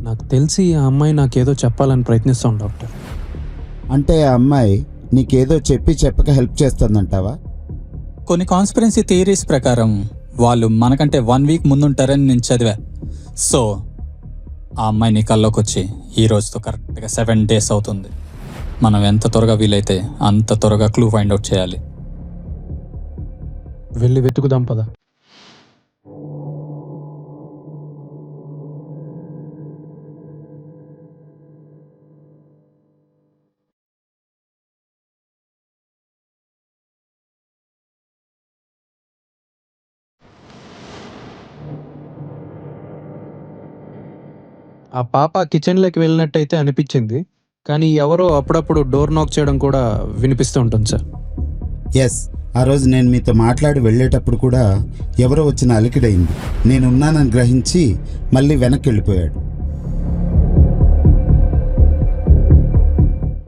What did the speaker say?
నాకు తెలిసి ఆ అమ్మాయి నాకేదో చెప్పాలని ప్రయత్నిస్తాం డాక్టర్. అంటే ఆ అమ్మాయి నీకేదో చెప్పి చెప్పక హెల్ప్ చేస్తుందంటావా? కొన్ని కాన్స్పిరెన్సీ థియరీస్ ప్రకారం వాళ్ళు మనకంటే 1 వీక్ ముందుంటారని నేను చదివా. సో ఆ అమ్మాయి నీ కల్లోకి వచ్చి ఈ రోజుతో కరెక్ట్గా 7 days అవుతుంది. మనం ఎంత త్వరగా వీలైతే అంత త్వరగా క్లూ ఫైండ్ అవుట్ చేయాలి. వెళ్ళి వెతుకుదాం పద. ఆ పాప కిచెన్లోకి వెళ్ళినట్టయితే అనిపించింది, కానీ ఎవరో అప్పుడప్పుడు డోర్ నాక్ చేయడం కూడా వినిపిస్తూ ఉంటుంది సార్. ఎస్, ఆ రోజు నేను మీతో మాట్లాడి వెళ్ళేటప్పుడు కూడా ఎవరో వచ్చిన అలికిడైంది. నేనున్నానని గ్రహించి మళ్ళీ వెనక్కి వెళ్ళిపోయాడు.